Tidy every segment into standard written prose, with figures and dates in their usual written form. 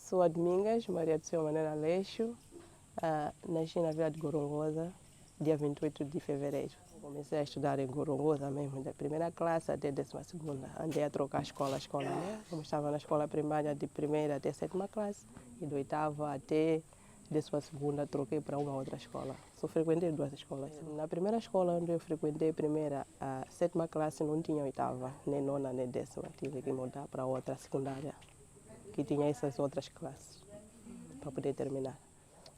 Sou a Domingas, Maria do Céu Maneira Aleixo. Nasci na Vila de Gorongosa, dia 28 de fevereiro. Comecei a estudar em Gorongosa mesmo, da primeira classe até 12ª. Andei a trocar escola, né? Como estava na escola primária de primeira até 7ª classe, e de 8ª até 12ª troquei para uma outra escola. Só frequentei 2 escolas. Na primeira escola onde eu frequentei a 7ª classe não tinha 8ª, nem 9ª, nem 10ª. Tive que mudar para outra secundária, que tinha essas outras classes, para poder terminar.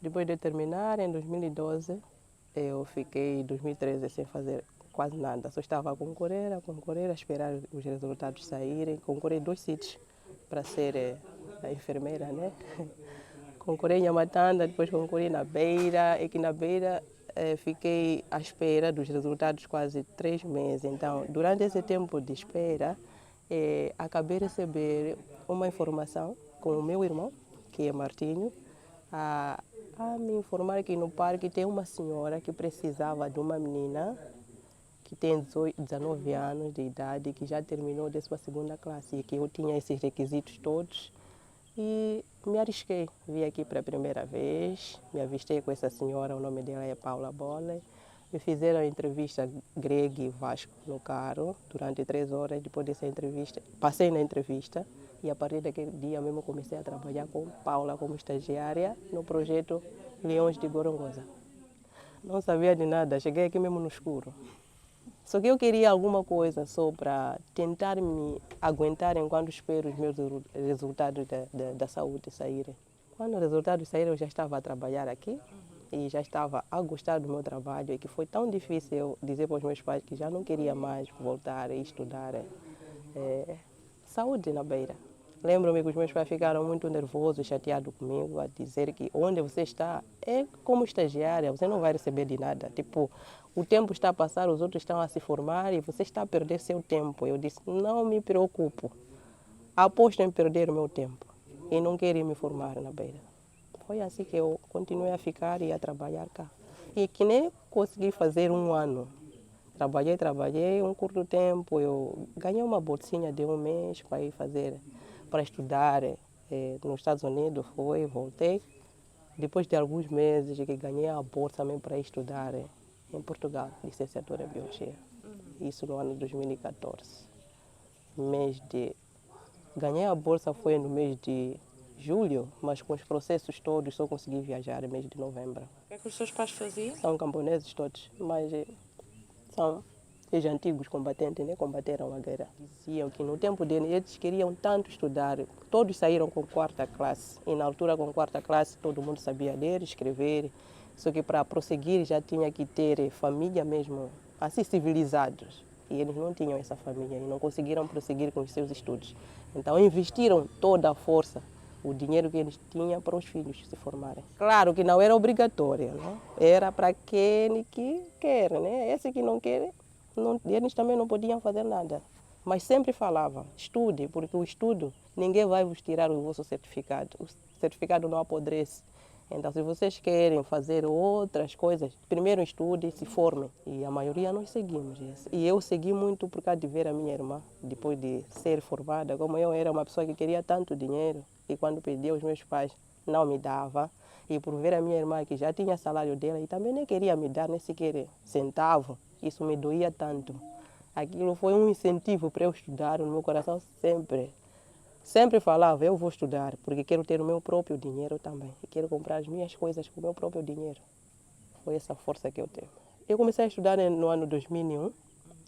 Depois de terminar, em 2012, eu fiquei em 2013 sem fazer quase nada. Só estava a concorrer, a esperar os resultados saírem. Concorri 2 sítios para ser a enfermeira, né? Concorri em Amatanda, depois concorri na Beira, e que na Beira fiquei à espera dos resultados quase 3 meses. Então, durante esse tempo de espera, acabei de receber uma informação com o meu irmão, que é Martinho, a me informar que no parque tem uma senhora que precisava de uma menina que tem 19 anos de idade, que já terminou a 12ª classe, e que eu tinha esses requisitos todos. E me arrisquei, vim aqui para a primeira vez, me avistei com essa senhora, o nome dela é Paula Bolle. Me fizeram a entrevista Greg e Vasco no carro durante 3 horas. Depois dessa entrevista, passei na entrevista, e a partir daquele dia mesmo comecei a trabalhar com Paula como estagiária no projeto Leões de Gorongosa. Não sabia de nada, cheguei aqui mesmo no escuro. Só que eu queria alguma coisa só para tentar me aguentar enquanto espero os meus resultados da saúde saírem. Quando os resultados saíram, eu já estava a trabalhar aqui e já estava a gostar do meu trabalho, e que foi tão difícil eu dizer para os meus pais que já não queria mais voltar e estudar saúde na Beira. Lembro-me que os meus pais ficaram muito nervosos, chateados comigo, a dizer que onde você está é como estagiária, você não vai receber de nada. Tipo, o tempo está a passar, os outros estão a se formar e você está a perder seu tempo. Eu disse, não me preocupo, aposto em perder o meu tempo e não queria me formar na Beira. Foi assim que eu continuei a ficar e a trabalhar cá. E que nem consegui fazer 1 ano. Trabalhei um curto tempo, eu ganhei uma bolsinha de 1 mês para ir para estudar nos Estados Unidos, voltei. Depois de alguns meses que ganhei a bolsa também para estudar em Portugal, licenciatura em Biologia. Isso no ano 2014. Ganhei a bolsa foi no mês de julho, mas com os processos todos só consegui viajar no mês de novembro. O que é que os seus pais faziam? São camponeses todos, mas são os antigos combatentes, né? Combateram a guerra. Diziam que no tempo deles eles queriam tanto estudar, todos saíram com 4ª classe. E na altura com 4ª classe todo mundo sabia ler, escrever. Só que para prosseguir já tinha que ter família mesmo, assim civilizados. E eles não tinham essa família e não conseguiram prosseguir com os seus estudos. Então investiram toda a força, o dinheiro que eles tinham, para os filhos se formarem. Claro que não era obrigatório, né? Era para quem que quer, né? Esse que não quer, eles também não podiam fazer nada. Mas sempre falava, estude, porque o estudo, ninguém vai vos tirar o vosso certificado. O certificado não apodrece. Então, se vocês querem fazer outras coisas, primeiro estude e se formem. E a maioria nós seguimos isso. E eu segui muito por causa de ver a minha irmã, depois de ser formada. Como eu era uma pessoa que queria tanto dinheiro, e quando pedi aos meus pais, não me dava. E por ver a minha irmã, que já tinha salário dela, e também nem queria me dar nem sequer centavo, isso me doía tanto. Aquilo foi um incentivo para eu estudar no meu coração sempre. Sempre falava, eu vou estudar, porque quero ter o meu próprio dinheiro também. E quero comprar as minhas coisas com o meu próprio dinheiro. Foi essa força que eu tenho. Eu comecei a estudar no ano 2001.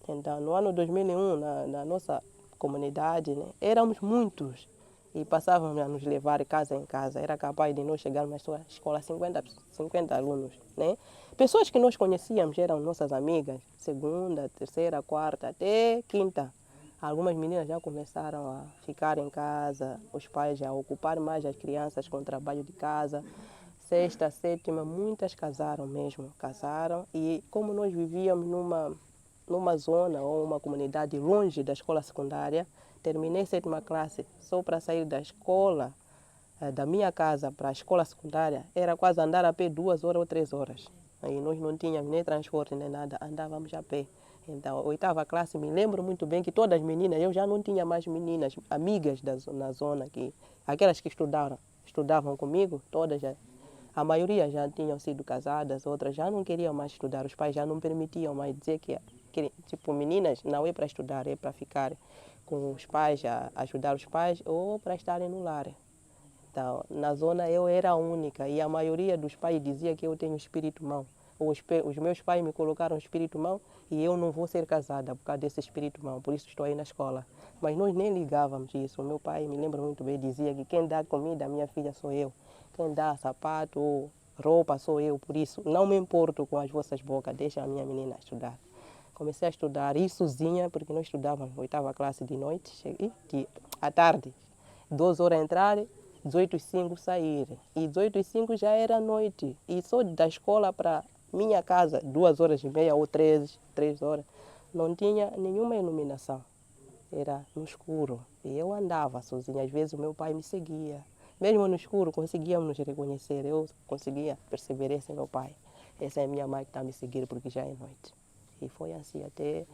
Então, no ano 2001, na nossa comunidade, né, éramos muitos. E passávamos a nos levar casa em casa. Era capaz de nós chegarmos na escola 50 alunos, né? Pessoas que nós conhecíamos eram nossas amigas. 2ª, 3ª, 4ª, até 5ª. Algumas meninas já começaram a ficar em casa, os pais já ocupar mais as crianças com o trabalho de casa. 6ª, 7ª, muitas casaram mesmo, e como nós vivíamos numa zona ou uma comunidade longe da escola secundária, terminei 7ª classe só para sair da escola, da minha casa para a escola secundária, era quase andar a pé 2 horas ou 3 horas. Aí nós não tínhamos nem transporte nem nada, andávamos a pé. Então, 8ª classe, me lembro muito bem que todas as meninas, eu já não tinha mais meninas, amigas na zona, aquelas que estudavam estudavam comigo, todas a maioria já tinham sido casadas, outras já não queriam mais estudar, os pais já não permitiam mais dizer que tipo, meninas não é para estudar, é para ficar com os pais, ajudar os pais ou para estarem no lar. Então, na zona eu era a única e a maioria dos pais dizia que eu tenho espírito mau. Os meus pais me colocaram espírito mau e eu não vou ser casada por causa desse espírito mau, por isso estou aí na escola. Mas nós nem ligávamos isso. O meu pai, me lembro muito bem, dizia que quem dá comida à minha filha sou eu. Quem dá sapato ou roupa sou eu, por isso não me importo com as vossas bocas, deixa a minha menina estudar. Comecei a estudar e sozinha, porque nós estudávamos oitava classe de noite, à tarde, 2 horas entrar, 18h05 sair. E 18h05 já era noite. E só da escola para minha casa, 2h30 ou 3 horas, não tinha nenhuma iluminação. Era no escuro. E eu andava sozinha. Às vezes o meu pai me seguia. Mesmo no escuro, conseguíamos nos reconhecer. Eu conseguia perceber, esse é meu pai. Essa é minha mãe que está a me seguir porque já é noite. E foi assim até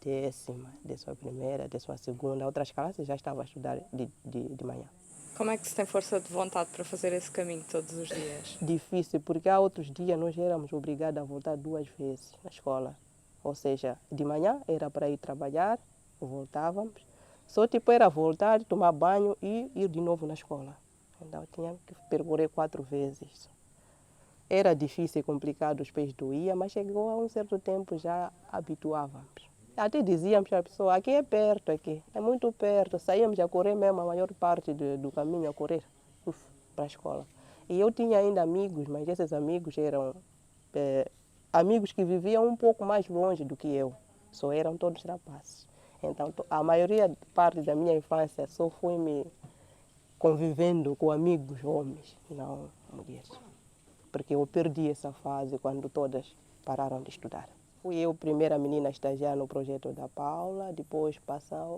décima primeira, 12ª. Outras classes já estava a estudar de manhã. Como é que se tem força de vontade para fazer esse caminho todos os dias? Difícil, porque há outros dias nós éramos obrigados a voltar 2 vezes na escola. Ou seja, de manhã era para ir trabalhar, voltávamos. Só tipo era voltar, tomar banho e ir de novo na escola. Então tinha que percorrer 4 vezes. Era difícil e complicado, os pés doíam, mas chegou a um certo tempo já habituávamos. Até dizíamos para a pessoa, aqui é perto, aqui, é muito perto. Saíamos a correr mesmo, a maior parte do caminho a correr para a escola. E eu tinha ainda amigos, mas esses amigos eram amigos que viviam um pouco mais longe do que eu. Só eram todos rapazes. Então, a maioria parte da minha infância só fui me convivendo com amigos homens, não mulheres. Porque eu perdi essa fase quando todas pararam de estudar. Fui eu a primeira menina a estagiar no projeto da Paula, depois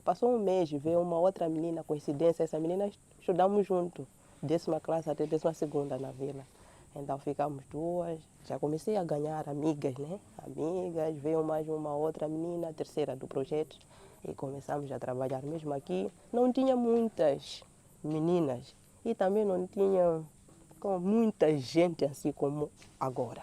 passou um mês, veio uma outra menina, coincidência, essa menina estudamos junto, 10ª classe até 12ª na vila. Então ficamos 2, já comecei a ganhar amigas, né? Amigas, veio mais uma outra menina, a terceira do projeto, e começamos a trabalhar mesmo aqui. Não tinha muitas meninas e também não tinha muita gente assim como agora.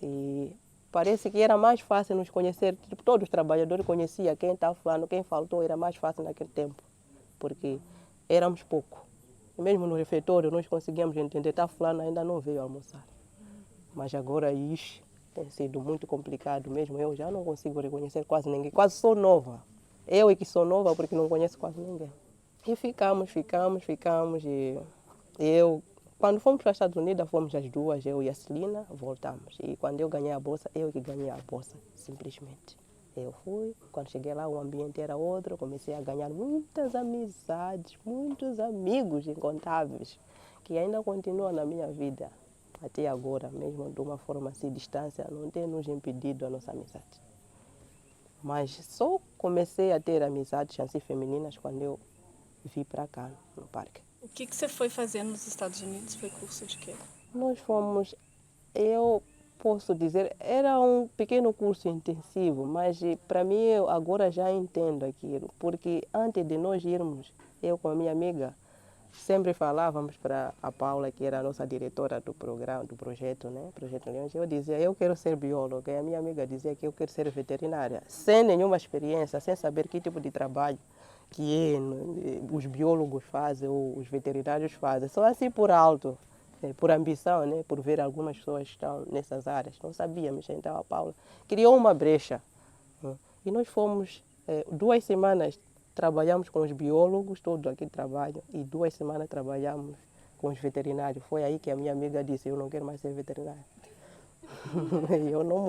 E parece que era mais fácil nos conhecer, tipo, todos os trabalhadores conheciam quem estava falando, quem faltou, era mais fácil naquele tempo, porque éramos pouco. Mesmo no refeitório nós conseguíamos entender, está falando ainda não veio almoçar. Mas agora isso tem sido muito complicado mesmo, eu já não consigo reconhecer quase ninguém, quase sou nova. Eu é que sou nova porque não conheço quase ninguém. E ficamos, e eu... Quando fomos para os Estados Unidos, fomos as duas, eu e a Celina, voltamos. E quando eu ganhei a bolsa, eu que ganhei a bolsa, simplesmente. Eu fui, quando cheguei lá o ambiente era outro, comecei a ganhar muitas amizades, muitos amigos incontáveis, que ainda continuam na minha vida até agora, mesmo de uma forma assim, distância, não tem nos impedido a nossa amizade. Mas só comecei a ter amizades assim femininas quando eu vim para cá, no parque. O que você foi fazer nos Estados Unidos? Foi curso de quê? Nós fomos, eu posso dizer, era um pequeno curso intensivo, mas para mim eu agora já entendo aquilo, porque antes de nós irmos, eu com a minha amiga, sempre falávamos para a Paula, que era a nossa diretora do programa, do projeto, né? Projeto Leões, eu dizia, eu quero ser bióloga, e a minha amiga dizia que eu quero ser veterinária, sem nenhuma experiência, sem saber que tipo de trabalho que os biólogos fazem ou os veterinários fazem, só assim por alto, por ambição, né? Por ver algumas pessoas que estão nessas áreas. Não sabíamos, então a Paula criou uma brecha. E nós fomos, 2 semanas trabalhamos com os biólogos, todo aquele trabalho, e 2 semanas trabalhamos com os veterinários. Foi aí que a minha amiga disse, eu não quero mais ser veterinária. Eu não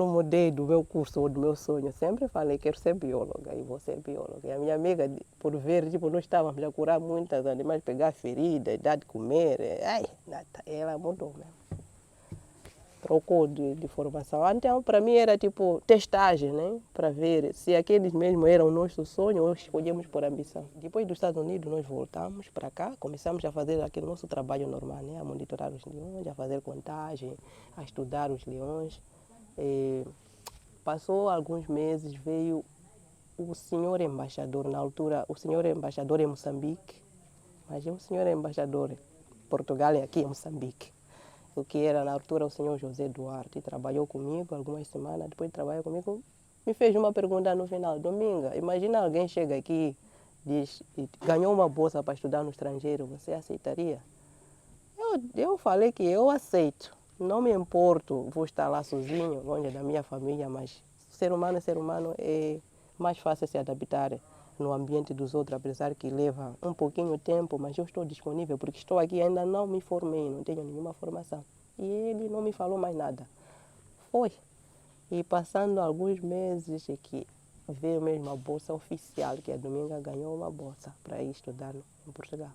mudei do meu curso ou do meu sonho. Sempre falei que quero ser bióloga e vou ser bióloga. E a minha amiga, por ver, tipo, nós estávamos a curar muitos animais, pegar feridas, dar de comer. Ela mudou mesmo. Trocou de formação. Então, para mim era tipo testagem, né? Para ver se aqueles mesmo eram o nosso sonho ou escolhemos por ambição. Depois dos Estados Unidos, nós voltamos para cá, começamos a fazer aquele nosso trabalho normal, né? A monitorar os leões, a fazer contagem, a estudar os leões. Passou alguns meses, veio o senhor embaixador, na altura, o senhor embaixador em Moçambique, Mas o senhor é embaixador de Portugal e aqui em Moçambique. O que era na altura o senhor José Duarte, trabalhou comigo algumas semanas, depois de trabalhar comigo, me fez uma pergunta no final: Dominga, imagina alguém chega aqui, diz, ganhou uma bolsa para estudar no estrangeiro, você aceitaria? Eu falei que eu aceito, não me importo, vou estar lá sozinho, longe da minha família, mas ser humano é mais fácil se adaptar no ambiente dos outros, apesar que leva um pouquinho de tempo, mas eu estou disponível, porque estou aqui, ainda não me formei, não tenho nenhuma formação. E ele não me falou mais nada. Foi. E passando alguns meses é que veio mesmo a bolsa oficial, que a Dominga ganhou uma bolsa para ir estudar em Portugal.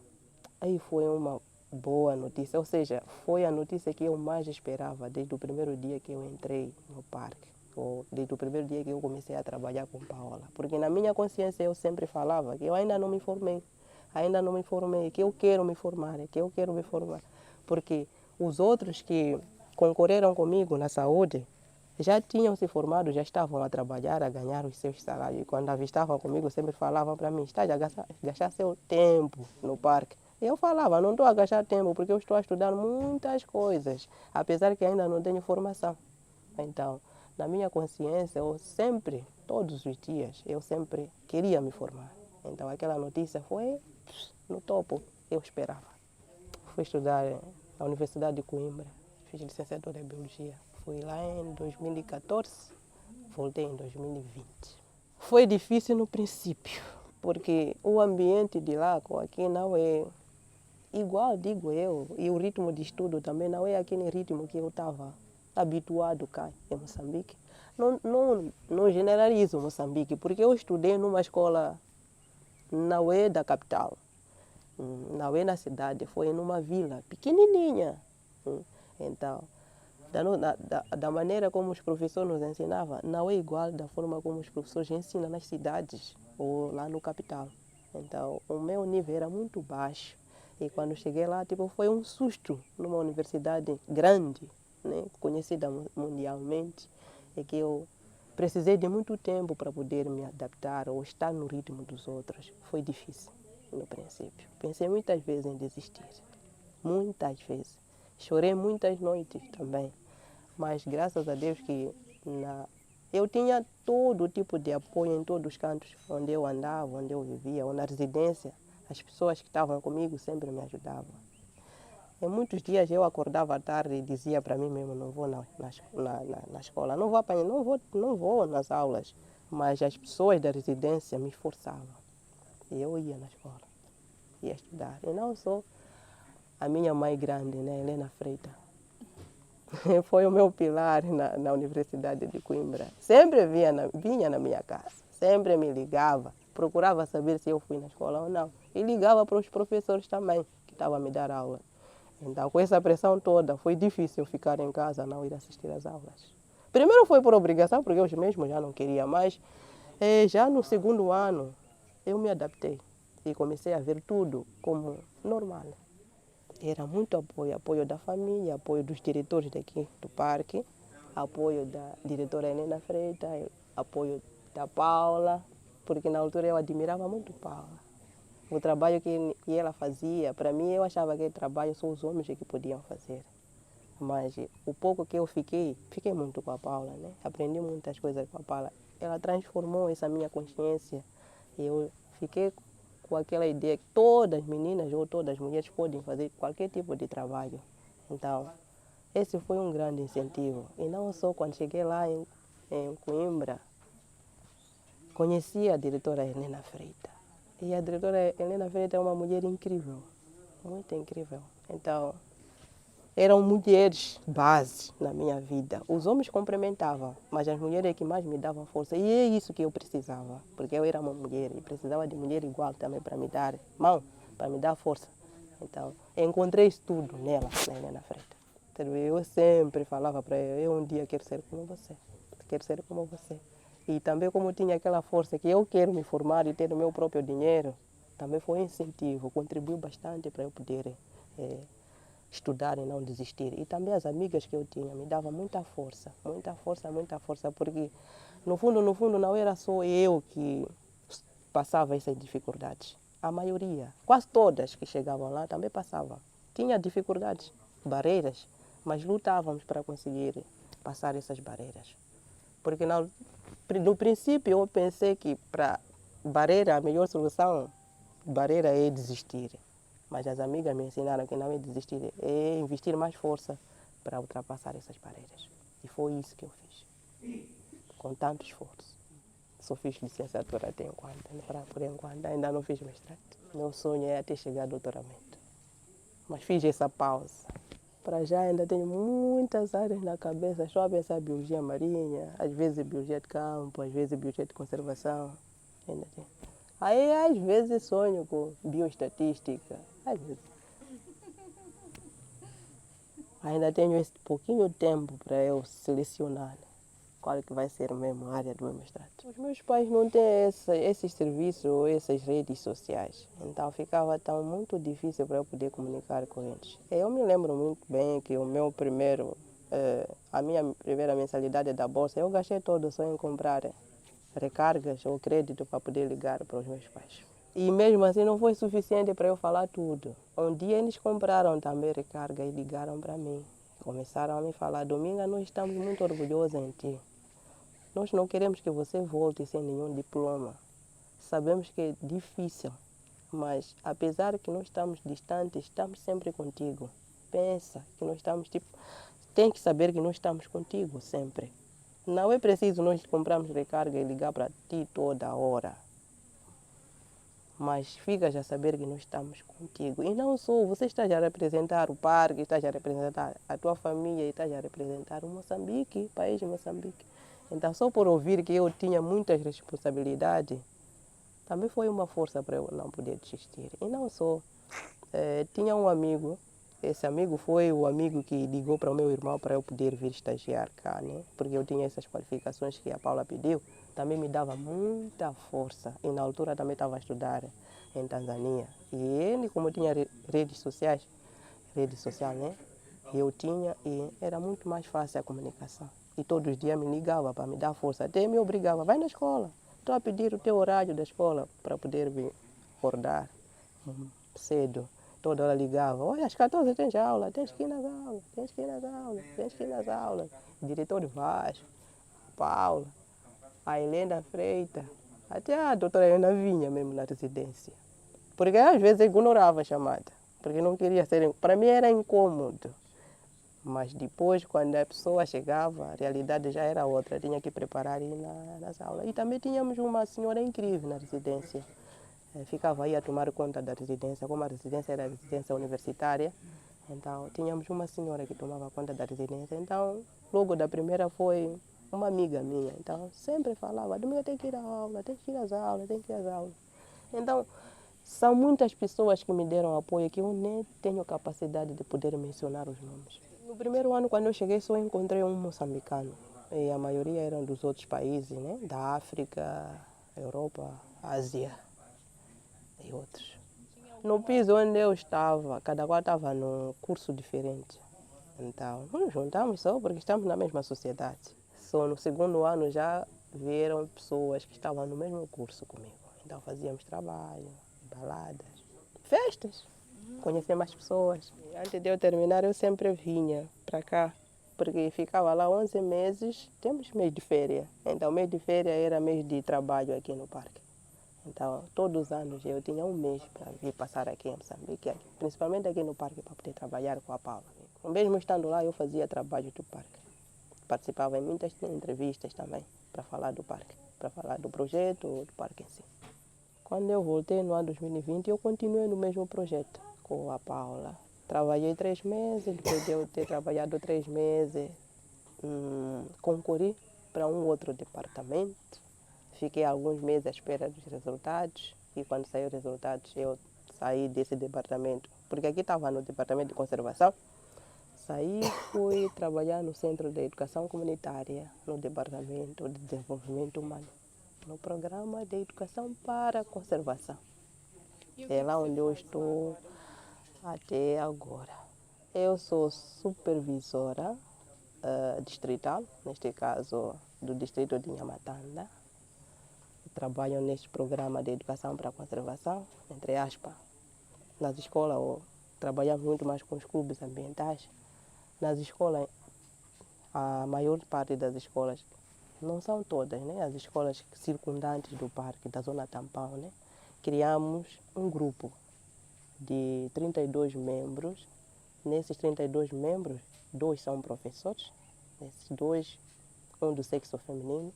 Aí foi uma boa notícia, ou seja, foi a notícia que eu mais esperava desde o primeiro dia que eu entrei no parque, ou desde o primeiro dia que eu comecei a trabalhar com Paola. Porque na minha consciência eu sempre falava que eu ainda não me formei, que eu quero me formar, que eu quero me formar. Porque os outros que concorreram comigo na saúde já tinham se formado, já estavam a trabalhar, a ganhar os seus salários. E quando avistavam comigo, sempre falavam para mim: está a gastar seu tempo no parque. Eu falava: não estou a gastar tempo, porque eu estou a estudar muitas coisas, apesar que ainda não tenho formação. Então, na minha consciência, eu sempre, todos os dias, eu sempre queria me formar. Então, aquela notícia foi no topo, eu esperava. Fui estudar na Universidade de Coimbra, fiz licenciatura em Biologia. Fui lá em 2014, voltei em 2020. Foi difícil no princípio, porque o ambiente de lá com aqui não é igual, digo eu, e o ritmo de estudo também não é aquele ritmo que eu estava habituado cá em Moçambique. Não generalizo Moçambique, porque eu estudei numa escola não é da capital, não é na cidade, foi numa vila pequenininha. Então, da maneira como os professores nos ensinavam, não é igual da forma como os professores ensinam nas cidades ou lá no capital. Então, o meu nível era muito baixo. E quando cheguei lá, foi um susto numa universidade grande, né, conhecida mundialmente, e que eu precisei de muito tempo para poder me adaptar ou estar no ritmo dos outros. Foi difícil no princípio. Pensei muitas vezes em desistir, muitas vezes. Chorei muitas noites também, mas graças a Deus que eu tinha todo tipo de apoio em todos os cantos onde eu andava, onde eu vivia, ou na residência. As pessoas que estavam comigo sempre me ajudavam. Em muitos dias eu acordava à tarde e dizia para mim mesmo: não vou na escola, não vou nas aulas. Mas as pessoas da residência me forçavam. E eu ia na escola, ia estudar. E não só a minha mãe grande, né, Helena Freitas. Foi o meu pilar na Universidade de Coimbra. Sempre vinha na minha casa, sempre me ligava, procurava saber se eu fui na escola ou não. E ligava para os professores também, que estavam a me dar aula. Então, com essa pressão toda, foi difícil ficar em casa, não ir assistir às aulas. Primeiro foi por obrigação, porque eu mesmo já não queria mais. Já no segundo ano, eu me adaptei e comecei a ver tudo como normal. Era muito apoio da família, apoio dos diretores daqui do parque, apoio da diretora Helena Freitas, apoio da Paula, porque na altura eu admirava muito Paula. O trabalho que ela fazia, para mim, eu achava que aquele trabalho só os homens que podiam fazer. Mas o pouco que eu fiquei muito com a Paula, né? Aprendi muitas coisas com a Paula. Ela transformou essa minha consciência e eu fiquei com aquela ideia que todas as meninas ou todas as mulheres podem fazer qualquer tipo de trabalho. Então, esse foi um grande incentivo. E não só quando cheguei lá em Coimbra, conheci a diretora Helena Freitas. E a diretora Helena Freitas é uma mulher incrível, muito incrível. Então, eram mulheres base na minha vida. Os homens complementavam, mas as mulheres é que mais me davam força. E é isso que eu precisava, porque eu era uma mulher e precisava de mulher igual também para me dar mão, para me dar força. Então, encontrei isso tudo nela, na Helena Freitas. Eu sempre falava para ela: eu um dia quero ser como você, quero ser como você. E também como tinha aquela força que eu quero me formar e ter o meu próprio dinheiro, também foi um incentivo, contribuiu bastante para eu poder estudar e não desistir. E também as amigas que eu tinha me davam muita força, porque no fundo não era só eu que passava essas dificuldades. a maioria, quase todas que chegavam lá também passavam. Tinha dificuldades, barreiras, mas lutávamos para conseguir passar essas barreiras. Porque no princípio eu pensei que para barreira, a melhor solução, barreira é desistir. Mas as amigas me ensinaram que não é desistir, é investir mais força para ultrapassar essas barreiras. E foi isso que eu fiz, com tanto esforço. Só fiz licenciatura até enquanto, por enquanto ainda não fiz mestrado. Meu sonho é até chegar ao doutoramento. Mas fiz essa pausa. Para já ainda tenho muitas áreas na cabeça, estou a pensar em biologia marinha, às vezes biologia de campo, às vezes biologia de conservação. Ainda tenho. Aí às vezes sonho com bioestatística, às vezes. Ainda tenho esse pouquinho tempo para eu selecionar qual que vai ser mesmo a área do meu mestrado. Os meus pais não têm esses serviços ou essas redes sociais, então ficava muito difícil para eu poder comunicar com eles. Eu me lembro muito bem que a minha primeira mensalidade da bolsa, eu gastei todo só em comprar recargas ou crédito para poder ligar para os meus pais. E mesmo assim não foi suficiente para eu falar tudo. Um dia eles compraram também recarga e ligaram para mim. Começaram a me falar: Dominga, nós estamos muito orgulhosos em ti. Nós não queremos que você volte sem nenhum diploma. Sabemos que é difícil, mas apesar que nós estamos distantes, estamos sempre contigo. Pensa que nós estamos tem que saber que nós estamos contigo sempre. Não é preciso nós comprarmos recarga e ligar para ti toda hora. Mas fica a saber que nós estamos contigo. E não só, você está a representar o parque, está a representar a tua família, está a representar o Moçambique, o país de Moçambique. Então, só por ouvir que eu tinha muitas responsabilidades, também foi uma força para eu não poder desistir. E não só, tinha um amigo, esse amigo foi o amigo que ligou para o meu irmão para eu poder vir estagiar cá, né? Porque eu tinha essas qualificações que a Paula pediu, também me dava muita força. E na altura também estava a estudar em Tanzânia. E ele, como tinha redes social, né? Eu tinha, e era muito mais fácil a comunicação. E todos os dias me ligava para me dar força. Até me obrigava: vai na escola. Estou a pedir o teu horário da escola para poder vir acordar cedo. Toda hora ligava: olha, às 14 tens aula, tens que ir nas aulas, tens que ir nas aulas, tens que ir nas aulas. O diretor Vasco, Paula, a Helena Freitas, até a doutora Helena vinha mesmo na residência. Porque às vezes eu ignorava a chamada, porque não queria ser. Para mim era incômodo. Mas depois, quando a pessoa chegava, a realidade já era outra. Tinha que preparar ir nas aulas. E também tínhamos uma senhora incrível na residência. Ficava aí a tomar conta da residência. Como a residência era residência universitária, então tínhamos uma senhora que tomava conta da residência. Então, logo da primeira foi uma amiga minha. Então, sempre falava: Domingo tem que ir à aula, tem que ir às aulas, tem que ir às aulas. Então, são muitas pessoas que me deram apoio que eu nem tenho capacidade de poder mencionar os nomes. No primeiro ano, quando eu cheguei, só encontrei um moçambicano. E a maioria eram dos outros países, né? Da África, Europa, Ásia e outros. No piso onde eu estava, cada qual estava num curso diferente. Então, nos juntamos só porque estamos na mesma sociedade. Só no segundo ano já vieram pessoas que estavam no mesmo curso comigo. Então fazíamos trabalho, baladas, festas, conhecer mais pessoas. Antes de eu terminar, eu sempre vinha para cá, porque ficava lá 11 meses, temos mês de férias. Então, mês de férias era mês de trabalho aqui no parque. Então, todos os anos eu tinha um mês para vir passar aqui em Moçambique, principalmente aqui no parque, para poder trabalhar com a Paula. Mesmo estando lá, eu fazia trabalho do parque. Participava em muitas entrevistas também, para falar do parque, para falar do projeto ou do parque em si. Quando eu voltei no ano 2020, eu continuei no mesmo projeto com a Paula. Trabalhei 3 meses, depois de eu ter trabalhado 3 meses, concorri para um outro departamento. Fiquei alguns meses à espera dos resultados e quando saiu os resultados eu saí desse departamento, porque aqui estava no departamento de conservação. Saí e fui trabalhar no Centro de Educação Comunitária, no Departamento de Desenvolvimento Humano, no Programa de Educação para Conservação. É lá onde eu estou até agora. Eu sou supervisora distrital, neste caso do distrito de Nhamatanda. trabalham neste programa de educação para a conservação, entre aspas, nas escolas, ou trabalhamos muito mais com os clubes ambientais. Nas escolas, a maior parte das escolas, não são todas, né? As escolas circundantes do parque, da zona tampão, né? Criamos um grupo de 32 membros. Nesses 32 membros, 2 são professores, esses 2, um do sexo feminino,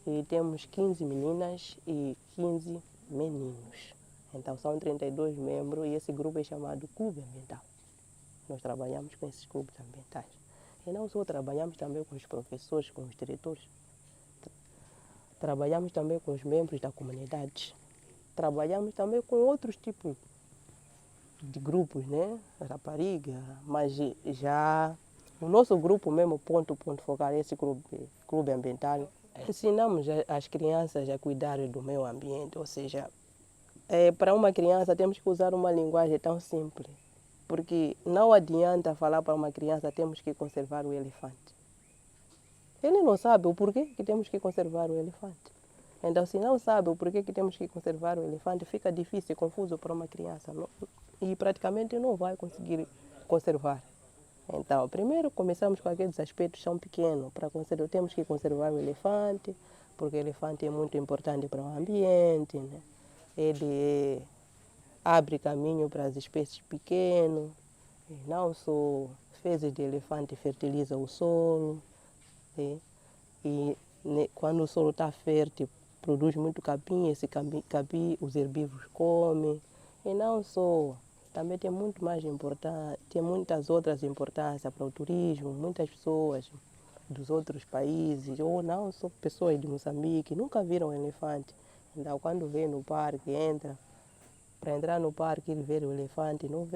e temos 15 meninas e 15 meninos. Então são 32 membros e esse grupo é chamado Clube Ambiental. Nós trabalhamos com esses clubes ambientais. E não só trabalhamos também com os professores, com os diretores. Trabalhamos também com os membros da comunidade. Trabalhamos também com outros tipos de grupos, né? Rapariga, mas já o nosso grupo mesmo, ponto focal, esse clube ambiental, ensinamos as crianças a cuidar do meio ambiente, ou seja, para uma criança temos que usar uma linguagem tão simples, porque não adianta falar para uma criança temos que conservar o elefante. Ele não sabe o porquê que temos que conservar o elefante. Então, se não sabe o porquê que temos que conservar o elefante, fica difícil, confuso para uma criança. E praticamente não vai conseguir conservar. Então, primeiro começamos com aqueles aspectos que são pequenos. Para conservar, temos que conservar o elefante, porque o elefante é muito importante para o ambiente, né? Ele abre caminho para as espécies pequenas. Não só fezes de elefante fertilizam o solo. E quando o solo está fértil, produz muito capim, esse capim os herbívoros comem. E não só, também tem muito mais importância, tem muitas outras importâncias para o turismo, muitas pessoas dos outros países, ou não só pessoas de Moçambique, nunca viram um elefante. Então, quando vem no parque, entra. Para entrar no parque e ver o elefante, não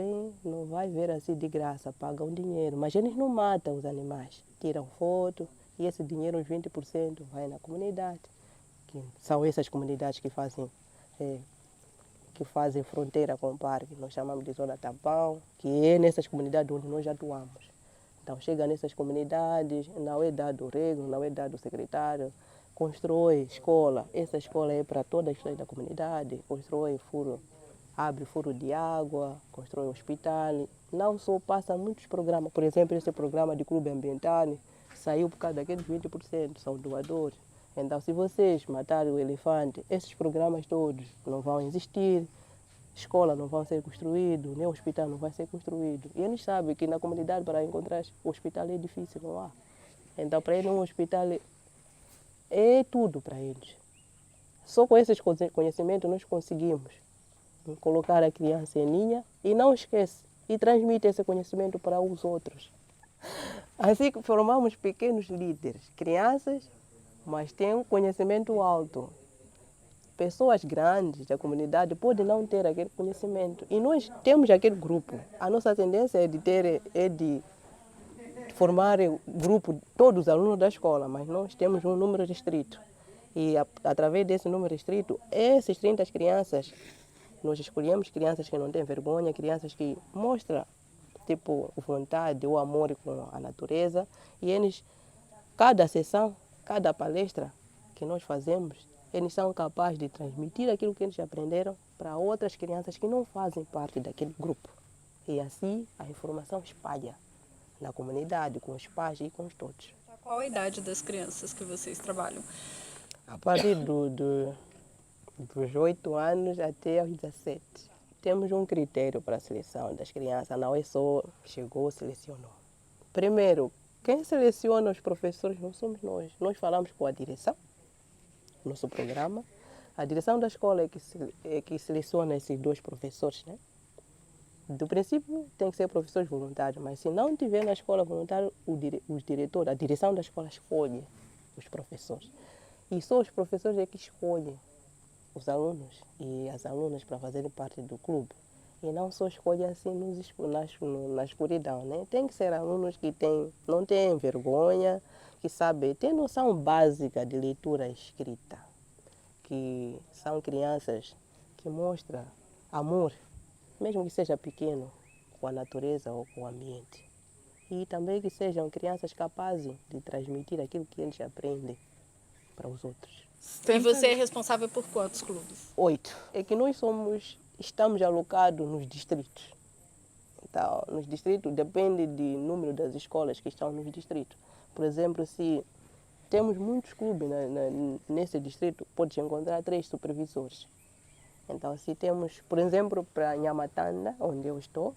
vai ver assim de graça, pagam dinheiro. Mas eles não matam os animais, tiram foto e esse dinheiro, uns 20%, vai na comunidade. Que são essas comunidades que fazem fronteira com o parque, nós chamamos de zona tampão, que é nessas comunidades onde nós atuamos. Então chega nessas comunidades, não é dado o rego, não é dado o secretário, constrói escola, essa escola é para toda a história da comunidade, constrói abre furo de água, constrói hospital. Não só passa muitos programas, por exemplo, esse programa de clube ambiental saiu por causa daqueles 20%, são doadores. Então, se vocês matarem o elefante, esses programas todos não vão existir, escola não vão ser construídas, nem hospital não vai ser construído. E eles sabem que na comunidade para encontrar hospital é difícil, não há. Então, para eles um hospital é tudo para eles. Só com esses conhecimentos nós conseguimos colocar a criança em linha e não esquece, e transmite esse conhecimento para os outros. Assim que formamos pequenos líderes, crianças, mas têm um conhecimento alto. Pessoas grandes da comunidade podem não ter aquele conhecimento. E nós temos aquele grupo. A nossa tendência é de formar o grupo, todos os alunos da escola, mas nós temos um número restrito. E através desse número restrito, essas 30 crianças, nós escolhemos crianças que não têm vergonha, crianças que mostram vontade ou amor com a natureza. E eles, cada sessão, cada palestra que nós fazemos, eles são capazes de transmitir aquilo que eles aprenderam para outras crianças que não fazem parte daquele grupo. E assim a informação espalha na comunidade, com os pais e com todos. Qual a idade das crianças que vocês trabalham? A partir dos 8 anos até aos 17. Temos um critério para a seleção das crianças, não é só chegou, selecionou. Primeiro, quem seleciona os professores não somos nós. Nós falamos com a direção, nosso programa. A direção da escola é que seleciona esses 2 professores, né? Do princípio tem que ser professores voluntários, mas se não tiver na escola voluntário, os diretores, a direção da escola escolhe os professores. E só os professores é que escolhem os alunos e as alunas para fazerem parte do clube. E não só escolhem assim na escuridão, né? Tem que ser alunos que não têm vergonha, que sabem, têm noção básica de leitura e escrita, que são crianças que mostram amor, mesmo que seja pequeno, com a natureza ou com o ambiente. E também que sejam crianças capazes de transmitir aquilo que eles aprendem para os outros. E você é responsável por quantos clubes? 8. É que nós estamos alocados nos distritos. Então, nos distritos depende do número das escolas que estão nos distritos. Por exemplo, se temos muitos clubes nesse distrito, pode encontrar 3 supervisores. Então, se temos, por exemplo, para Nhamatanda, onde eu estou,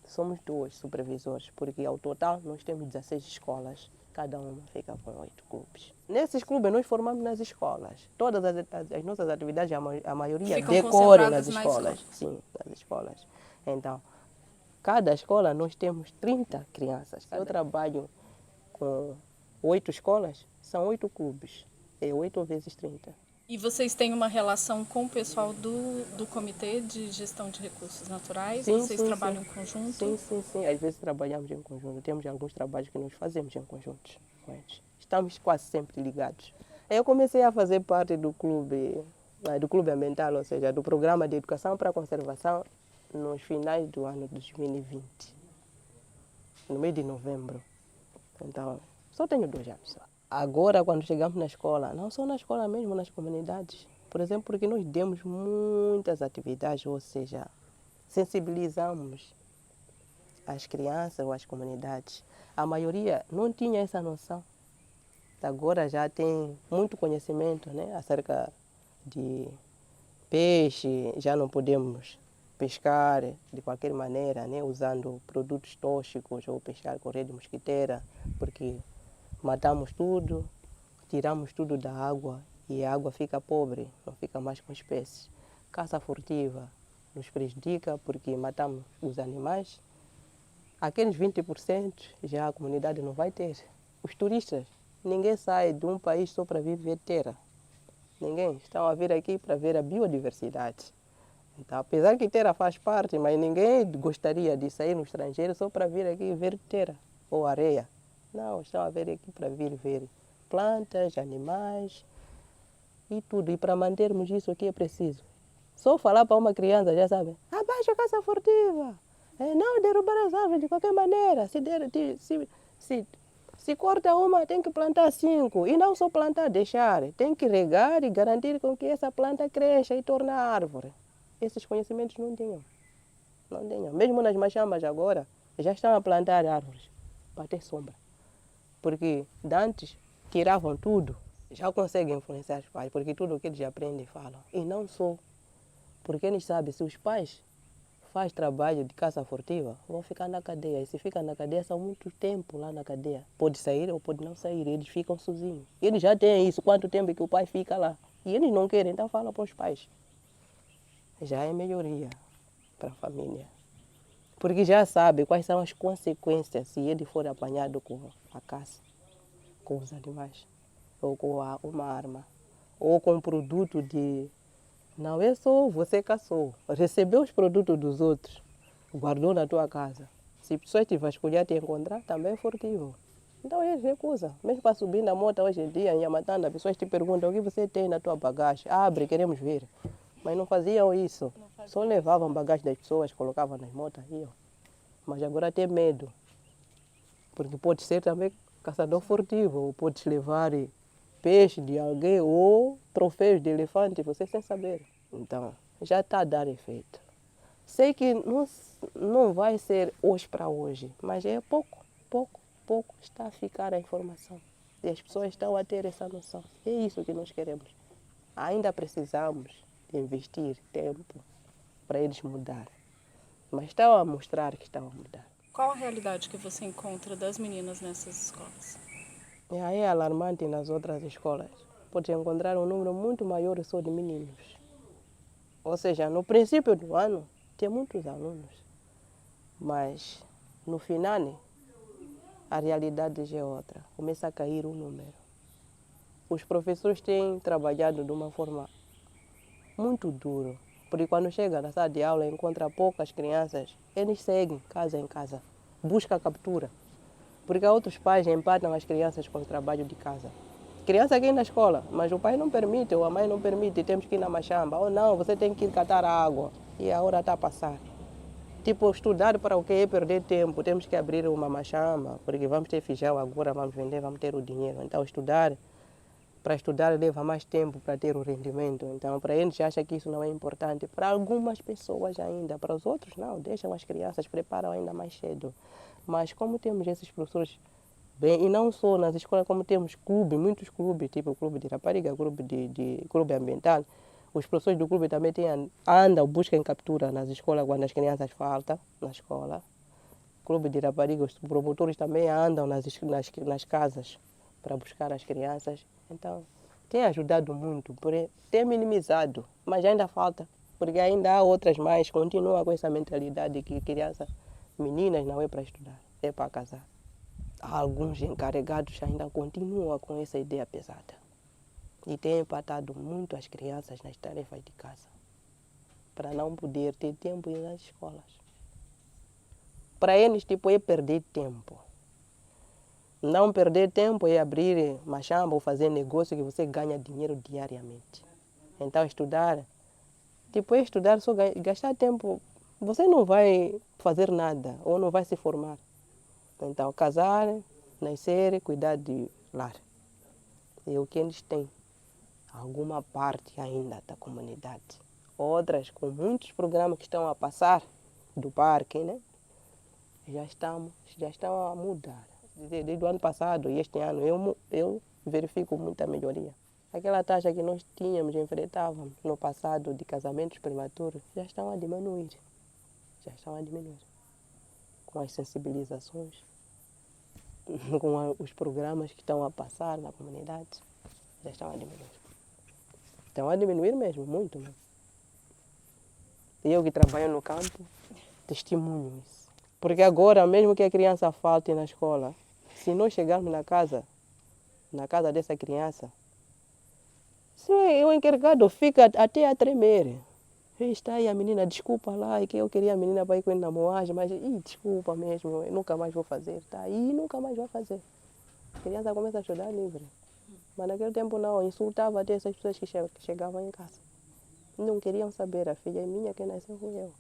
somos 2 supervisores, porque ao total nós temos 16 escolas, cada uma fica com 8 clubes. Nesses clubes nós formamos nas escolas. Todas as nossas atividades, a maioria Ficam decorrem nas concentradas na escolas. escola. Sim, nas escolas. Então, cada escola nós temos 30 crianças. Eu trabalho com 8 escolas, são 8 clubes. É 8 vezes 30. E vocês têm uma relação com o pessoal do Comitê de Gestão de Recursos Naturais? Sim, vocês sim, trabalham sim. em conjunto? Sim, sim, sim. Às vezes trabalhamos em conjunto. Temos alguns trabalhos que nós fazemos em conjunto com eles. Estamos quase sempre ligados. Eu comecei a fazer parte do clube ambiental, ou seja, do Programa de Educação para a Conservação, nos finais do ano 2020, no mês de novembro. Então, só tenho 2 anos. Agora, quando chegamos na escola, não só na escola mesmo, nas comunidades. Por exemplo, porque nós demos muitas atividades, ou seja, sensibilizamos as crianças ou as comunidades. A maioria não tinha essa noção. Agora já tem muito conhecimento, né, acerca de peixe, já não podemos pescar de qualquer maneira, né, usando produtos tóxicos ou pescar com rede mosquiteira, porque matamos tudo, tiramos tudo da água e a água fica pobre, não fica mais com espécies. Caça furtiva nos prejudica porque matamos os animais. Aqueles 20% já a comunidade não vai ter. Os turistas, ninguém sai de um país só para vir ver terra. Ninguém. Estão a vir aqui para ver a biodiversidade. Então, apesar que terra faz parte, mas ninguém gostaria de sair no estrangeiro só para vir aqui ver terra ou areia. Não, estão a vir aqui para vir ver plantas, animais e tudo. E para mantermos isso aqui é preciso. Só falar para uma criança, já sabe, abaixa a caça furtiva. Não derrubar as árvores de qualquer maneira. Se corta uma, tem que plantar 5. E não só plantar, deixar. Tem que regar e garantir com que essa planta cresça e torne árvore. Esses conhecimentos não tinham. Não tinham. Mesmo nas machambas agora, já estão a plantar árvores para ter sombra. Porque antes tiravam tudo, já conseguem influenciar os pais, porque tudo o que eles aprendem falam. E não só, porque eles sabem, se os pais fazem trabalho de caça furtiva, vão ficar na cadeia. E se ficar na cadeia, são muito tempo lá na cadeia. Pode sair ou pode não sair, eles ficam sozinhos. E eles já têm isso, quanto tempo que o pai fica lá. E eles não querem, então falam para os pais. Já é melhoria para a família. Porque já sabe quais são as consequências se ele for apanhado com a caça, com os animais, ou com uma arma, ou com um produto de... Não é só você caçou, recebeu os produtos dos outros, guardou na tua casa. Se a pessoa te vasculhar te encontrar, também é furtivo. Então eles recusam. Mesmo para subir na moto hoje em dia, em Yamatanda, as pessoas te perguntam o que você tem na tua bagagem. Abre, queremos ver. Mas não faziam isso. Só levavam bagagem das pessoas, colocavam nas motos e iam. Mas agora tem medo. Porque pode ser também caçador furtivo, ou pode levar peixe de alguém ou troféus de elefante, você sem saber. Então, já está a dar efeito. Sei que não vai ser hoje para hoje, mas é pouco está a ficar a informação. E as pessoas estão a ter essa noção. É isso que nós queremos. Ainda precisamos investir tempo para eles mudar. Mas estão a mostrar que estão a mudar. Qual a realidade que você encontra das meninas nessas escolas? É alarmante nas outras escolas. Pode encontrar um número muito maior só de meninos. Ou seja, no princípio do ano, tem muitos alunos. Mas no final, a realidade já é outra. Começa a cair o número. Os professores têm trabalhado de uma forma muito dura. Porque quando chega na sala de aula e encontra poucas crianças, eles seguem casa em casa, buscam a captura. Porque outros pais empatam as crianças com o trabalho de casa. Criança aqui na escola, mas o pai não permite, ou a mãe não permite, temos que ir na machamba. Ou não, você tem que ir catar água. E a hora está a passar. Tipo, estudar para o quê? Perder tempo. Temos que abrir uma machamba, porque vamos ter feijão agora, vamos vender, vamos ter o dinheiro. Então, estudar para estudar leva mais tempo para ter o rendimento. Então, para eles, acham que isso não é importante. Para algumas pessoas ainda, para os outros, não. Deixam as crianças, preparam ainda mais cedo. Mas como temos esses professores, bem, e não só nas escolas, como temos clubes, muitos clubes, tipo o clube de rapariga, clube ambiental, os professores do clube também andam, buscam captura nas escolas quando as crianças faltam na escola. Clube de rapariga, os promotores também andam nas casas para buscar as crianças. Então, tem ajudado muito, tem minimizado, mas ainda falta, porque ainda há outras mães que continuam com essa mentalidade que crianças, meninas não é para estudar, é para casar. Há alguns encarregados ainda continuam com essa ideia pesada e tem empatado muito as crianças nas tarefas de casa, para não poder ter tempo nas escolas. Para eles, tipo, é perder tempo. Não perder tempo é abrir machamba ou fazer negócio que você ganha dinheiro diariamente. Então, estudar, tipo, é estudar só gastar tempo. Você não vai fazer nada ou não vai se formar. Então, casar, nascer, cuidar de lar. É o que eles têm. Alguma parte ainda da comunidade. Outras, com muitos programas que estão a passar do parque, né? Já estão a mudar. Desde o ano passado e este ano eu verifico muita melhoria. Aquela taxa que nós enfrentávamos no passado de casamentos prematuros, já estão a diminuir. Já estão a diminuir. Com as sensibilizações, com os programas que estão a passar na comunidade, já estão a diminuir. Estão a diminuir mesmo, muito mesmo. Eu que trabalho no campo, testemunho isso. Porque agora, mesmo que a criança falte na escola, se nós chegarmos na casa dessa criança, o encarregado fica até a tremer. Está aí a menina, desculpa lá, é que eu queria a menina para ir com ele na moagem, mas desculpa mesmo, eu nunca mais vou fazer. Tá aí, nunca mais vai fazer. A criança começa a chorar livre. Mas naquele tempo não, insultava até essas pessoas que chegavam em casa. Não queriam saber, a filha é minha, quem nasceu foi eu.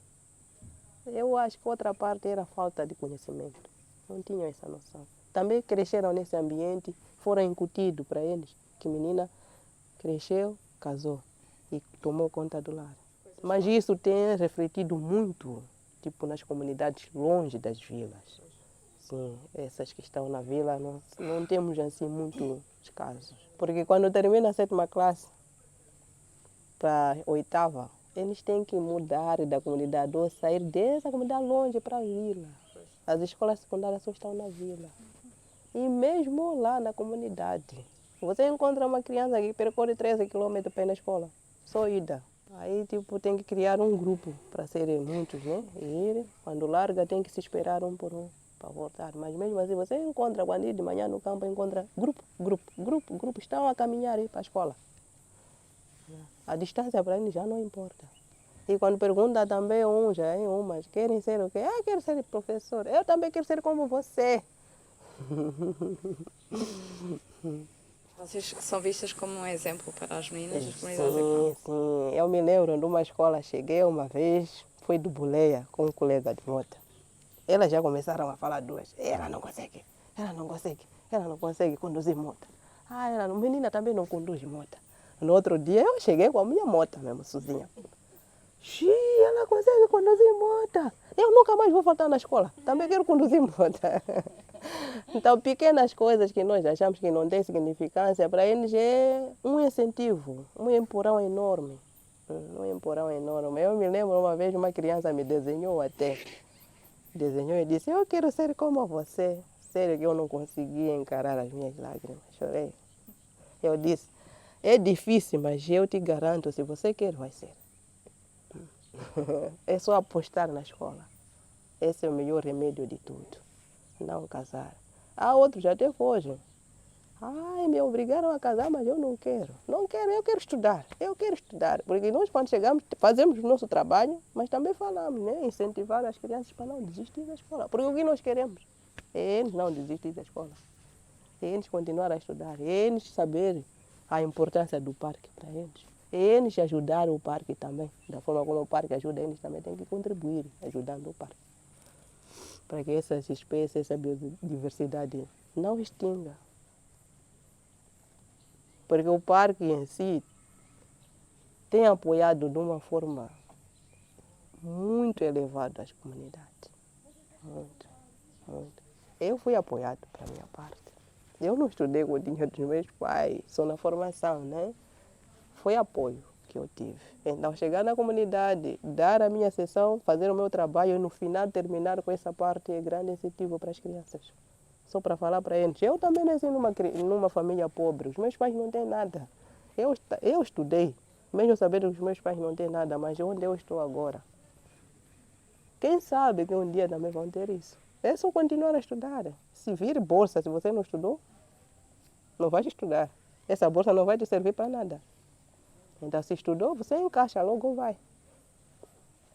Eu acho que outra parte era a falta de conhecimento. Não tinham essa noção. Também cresceram nesse ambiente, foram incutidos para eles que menina cresceu, casou e tomou conta do lar. Mas isso tem refletido muito, tipo, nas comunidades longe das vilas. Sim, essas que estão na vila não temos assim muitos casos. Porque quando termina a 7ª classe para a 8ª, eles têm que mudar da comunidade ou sair dessa comunidade longe para a vila. As escolas secundárias só estão na vila. E mesmo lá na comunidade, você encontra uma criança que percorre 13 quilômetros para ir na escola, só ida. Aí, tipo, tem que criar um grupo para serem muitos, né? E quando larga, tem que se esperar um por um para voltar. Mas mesmo assim, você encontra, quando ir de manhã no campo, encontra grupo, estão a caminhar aí para a escola. A distância para eles já não importa. E quando pergunta também umas, querem ser o quê? Quero ser professor. Eu também quero ser como você. Vocês são vistas como um exemplo para as meninas das comunidades Sim, aqui? sim. Eu me lembro de uma escola, cheguei uma vez, fui do Boleia com um colega de moto. Elas já começaram a falar duas. Ela não consegue conduzir moto. Menina também não conduz moto. No outro dia eu cheguei com a minha moto mesmo, sozinha. Ela consegue conduzir moto. Eu nunca mais vou faltar na escola. Também quero conduzir moto. Então, pequenas coisas que nós achamos que não têm significância, para eles é um incentivo, um empurrão enorme. Um empurrão enorme. Eu me lembro uma vez uma criança me desenhou até. Desenhou e disse, eu quero ser como você. Sério que eu não conseguia encarar as minhas lágrimas. Chorei. Eu disse, é difícil, mas eu te garanto, se você quer, vai ser. É só apostar na escola. Esse é o melhor remédio de tudo. Não casar. Há outros até fogem. Me obrigaram a casar, mas eu não quero. Não quero, eu quero estudar. Eu quero estudar. Porque nós, quando chegamos, fazemos o nosso trabalho, mas também falamos, né? Incentivar as crianças para não desistir da escola. Porque o que nós queremos é eles não desistirem da escola. É eles continuarem a estudar. É eles saberem a importância do parque para eles. É eles ajudar o parque também. Da forma como o parque ajuda, eles também têm que contribuir ajudando o parque. Para que essas espécies, essa biodiversidade não extinga. Porque o parque em si tem apoiado de uma forma muito elevada as comunidades. Muito, muito. Eu fui apoiado para a minha parte. Eu não estudei com o dinheiro dos meus pais, só na formação, né? Foi apoio que eu tive. Então, chegar na comunidade, dar a minha sessão, fazer o meu trabalho e no final terminar com essa parte é grande incentivo para as crianças. Só para falar para eles. Eu também nasci numa família pobre, os meus pais não têm nada. Eu estudei, mesmo sabendo que os meus pais não têm nada, mas onde eu estou agora? Quem sabe que um dia também vão ter isso? É só continuar a estudar. Se vir bolsa, se você não estudou, não vai estudar. Essa bolsa não vai te servir para nada. Então, se estudou, você encaixa, logo vai.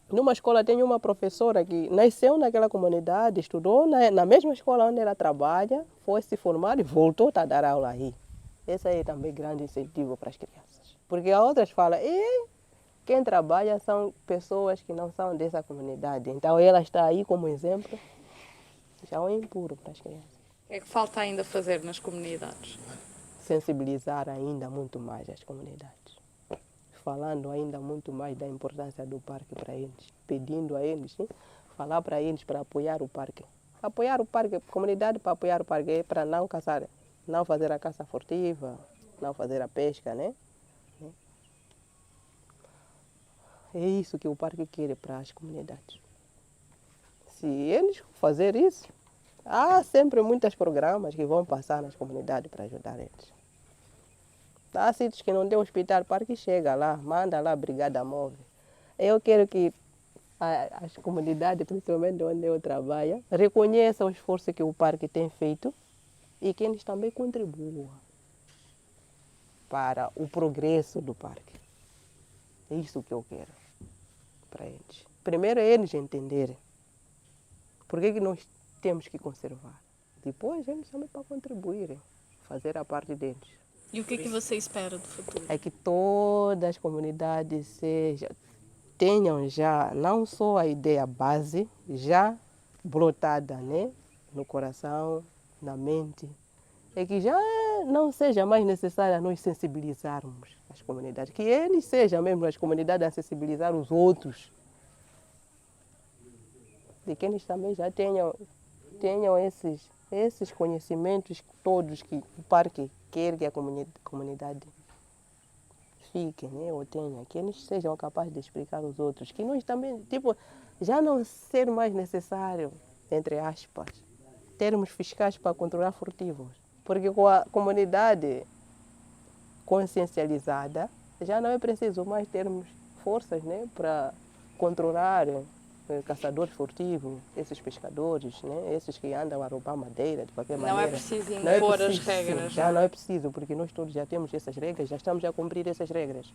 Numa escola tem uma professora que nasceu naquela comunidade, estudou na mesma escola onde ela trabalha, foi se formar e voltou a dar aula aí. Esse aí é também grande incentivo para as crianças. Porque as outras falam, e quem trabalha são pessoas que não são dessa comunidade. Então, ela está aí como exemplo, já é um impuro para as crianças. O que é que falta ainda fazer nas comunidades? Sensibilizar ainda muito mais as comunidades. Falando ainda muito mais da importância do parque para eles, pedindo a eles, sim, falar para eles para apoiar o parque. Apoiar o parque, comunidade para apoiar o parque é para não caçar, não fazer a caça furtiva, não fazer a pesca, né? É isso que o parque quer para as comunidades. Se eles fazerem isso, há sempre muitos programas que vão passar nas comunidades para ajudar eles. Há sítios que não tem hospital, o parque chega lá, manda lá a brigada móvel. Eu quero que as comunidades, principalmente onde eu trabalho, reconheçam o esforço que o parque tem feito e que eles também contribuam para o progresso do parque. É isso que eu quero para eles. Primeiro é eles entenderem por que nós temos que conservar. Depois eles também para contribuírem, fazer a parte deles. E o que você espera do futuro? É que todas as comunidades tenham já não só a ideia base, já brotada, né, no coração, na mente, é que já não seja mais necessário nós sensibilizarmos as comunidades, que eles sejam mesmo as comunidades a sensibilizar os outros, de que eles também já tenham esses conhecimentos todos que o parque quer que a comunidade fique, né, ou tenha, que eles sejam capazes de explicar aos outros, que nós também, tipo, já não ser mais necessário, entre aspas, termos fiscais para controlar furtivos, porque com a comunidade consciencializada, já não é preciso mais termos forças, né, para controlar caçadores furtivos, esses pescadores, né? Esses que andam a roubar madeira de qualquer maneira. Não é preciso impor as regras. Já não é preciso, porque nós todos já temos essas regras, já estamos a cumprir essas regras.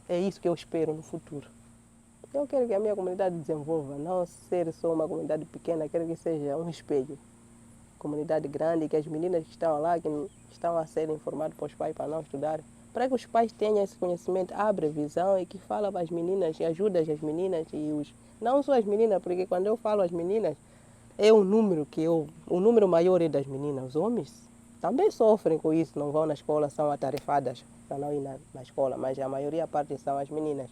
É isso que eu espero no futuro. Eu quero que a minha comunidade desenvolva, não ser só uma comunidade pequena, quero que seja um espelho. Comunidade grande, que as meninas que estão lá, que estão a ser informadas para os pais para não estudar, para que os pais tenham esse conhecimento, abre a visão e que fala para as meninas, e ajuda as meninas e não só as meninas, porque quando eu falo as meninas, é um número o número maior é das meninas. Os homens também sofrem com isso, não vão na escola, são atarefadas para não ir na escola, mas a maioria parte são as meninas.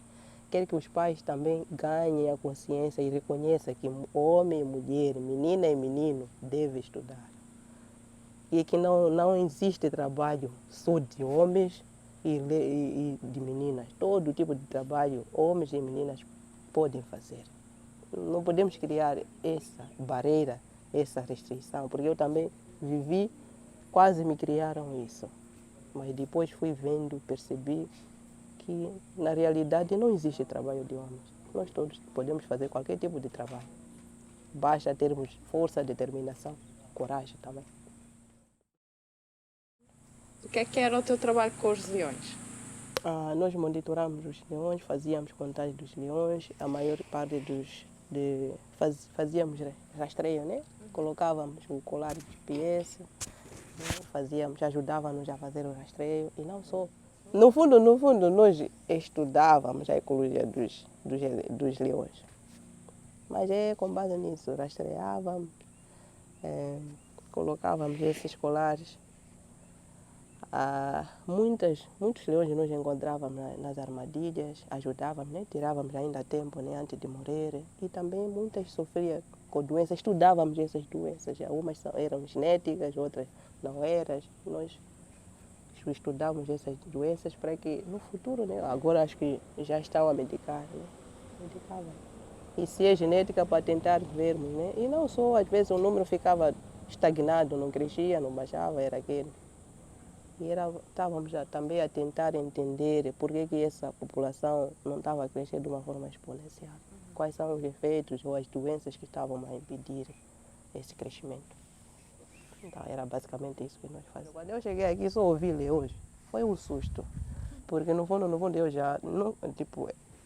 Quero que os pais também ganhem a consciência e reconheçam que homem e mulher, menina e menino devem estudar. E que não existe trabalho só de homens e de meninas. Todo tipo de trabalho, homens e meninas podem fazer. Não podemos criar essa barreira, essa restrição, porque eu também vivi, quase me criaram isso. Mas depois fui vendo, percebi que na realidade não existe trabalho de homens. Nós todos podemos fazer qualquer tipo de trabalho. Basta termos força, determinação, coragem também. O que era o teu trabalho com os leões? Nós monitoramos os leões, fazíamos contagem dos leões, a maior parte fazíamos rastreio, né? Colocávamos o colar de GPS, né? Ajudávamos a fazer o rastreio e não só. No fundo, nós estudávamos a ecologia dos leões. Mas com base nisso, rastreávamos, colocávamos esses colares. Muitos leões nós encontrávamos nas armadilhas, ajudávamos, né? Tirávamos ainda tempo, né? Antes de morrer. E também muitas sofriam com doenças, estudávamos essas doenças. Algumas eram genéticas, outras não eram. Nós estudávamos essas doenças para que no futuro, né? Agora acho que já estão a medicar, né? Medicavam. E se é genética, para tentar vermos, né? E não só, às vezes o número ficava estagnado, não crescia, não baixava, era aquele. E estávamos também a tentar entender por que essa população não estava a crescer de uma forma exponencial. Quais são os efeitos ou as doenças que estavam a impedir esse crescimento. Então era basicamente isso que nós fazíamos. Quando eu cheguei aqui só ouvi leões, foi um susto. Porque no fundo eu já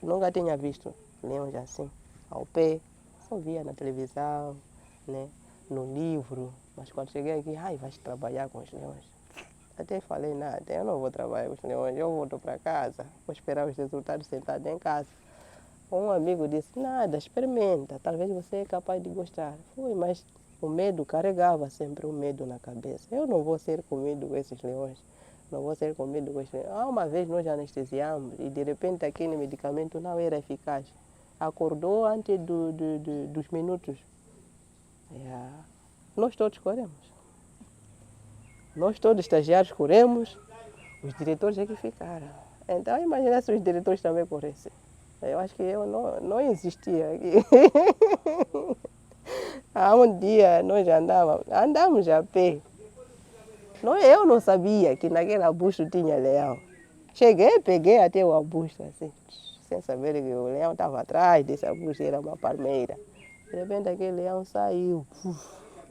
nunca tinha visto leões assim, ao pé. Só via na televisão, né, no livro. Mas quando cheguei aqui, vais trabalhar com os leões. Até falei, nada, eu não vou trabalhar com os leões, eu volto para casa, vou esperar os resultados sentado em casa. Um amigo disse, nada, experimenta, talvez você é capaz de gostar. Foi, mas o medo carregava sempre o medo na cabeça. Eu não vou ser comido com esses leões, não vou ser comido com esses leões. Uma vez nós anestesiamos e de repente aquele medicamento não era eficaz. Acordou antes dos minutos. Nós todos corremos. Nós todos estagiários corremos, os diretores é que ficaram. Então imagina se os diretores também corressem. Eu acho que eu não existia aqui. Há um dia nós andamos a pé. Eu não sabia que naquele arbusto tinha leão. Cheguei, peguei até o arbusto, assim, sem saber que o leão estava atrás desse arbusto, era uma palmeira. De repente aquele leão saiu.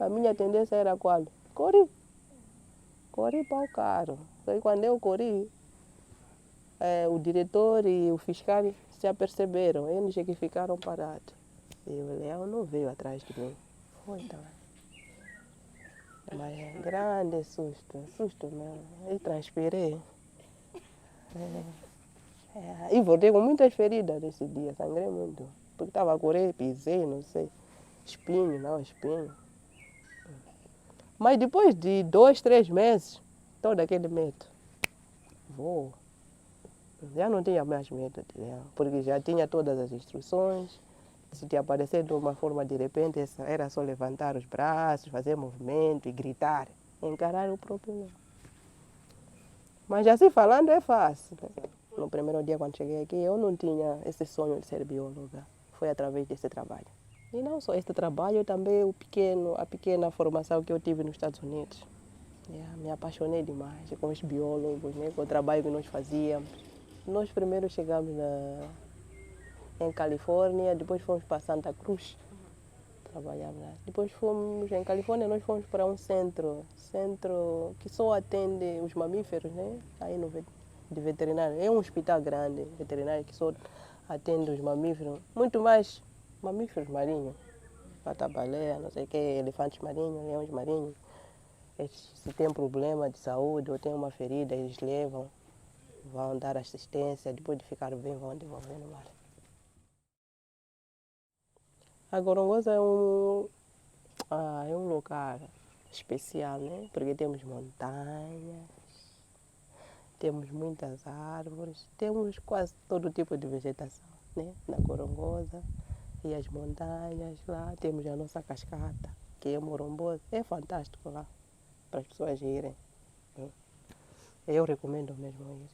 A minha tendência era qual? Corri para o carro. Aí quando eu corri, o diretor e o fiscal se aperceberam, eles é que ficaram parados. E o leão não veio atrás de mim. Foi também. Mas é grande susto mesmo. E transpirei. E voltei com muitas feridas nesse dia, sangrei muito. Porque estava a correr, pisei, não sei. Espinho. Mas depois de 2, 3 meses, todo aquele medo. Já não tinha mais medo de leão, porque já tinha todas as instruções. Se te aparecer de uma forma de repente, era só levantar os braços, fazer movimento e gritar, encarar o próprio leão. Mas assim falando é fácil. No primeiro dia quando cheguei aqui, eu não tinha esse sonho de ser bióloga. Foi através desse trabalho. E não só este trabalho, também a pequena formação que eu tive nos Estados Unidos. Me apaixonei demais com os biólogos, né, com o trabalho que nós fazíamos. Nós primeiro chegamos em Califórnia, depois fomos para Santa Cruz, trabalhamos lá. Depois fomos em Califórnia, nós fomos para um centro que só atende os mamíferos, né? Aí de veterinário. É um hospital grande, veterinário, que só atende os mamíferos, muito mais mamíferos marinhos, pata-baleia, não sei o que, elefantes marinhos, leões marinhos. Se tem problema de saúde ou tem uma ferida, eles levam, vão dar assistência, depois de ficar bem, vão devolver no mar. A Gorongosa é um lugar especial, né? Porque temos montanhas, temos muitas árvores, temos quase todo tipo de vegetação, né? Na Gorongosa e as montanhas lá, temos a nossa cascata, que é Morombosa. É fantástico lá, para as pessoas irem. Eu recomendo mesmo ir.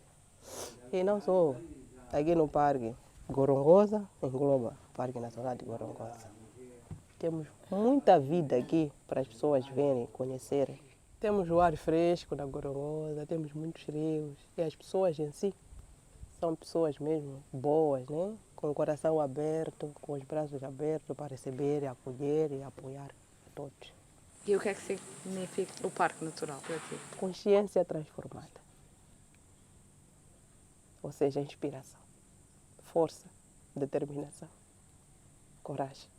E não só aqui no Parque Gorongosa, engloba o Parque Nacional de Gorongosa. Temos muita vida aqui para as pessoas verem, conhecerem. Temos o ar fresco na Gorongosa, temos muitos rios. E as pessoas em si são pessoas mesmo boas, né? Com o coração aberto, com os braços abertos para receber, acolher e apoiar a todos. E o que é que significa o Parque Natural para ti? Consciência transformada. Ou seja, inspiração, força, determinação, coragem.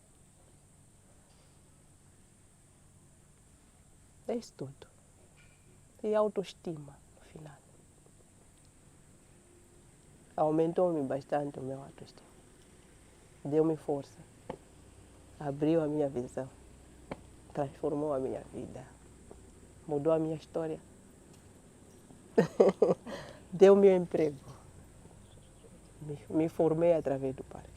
É isso tudo. E autoestima, no final. Aumentou-me bastante o meu autoestima. Deu-me força. Abriu a minha visão. Transformou a minha vida. Mudou a minha história. deu meu emprego. Me formei através do parque.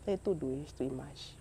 É tudo isto e mais.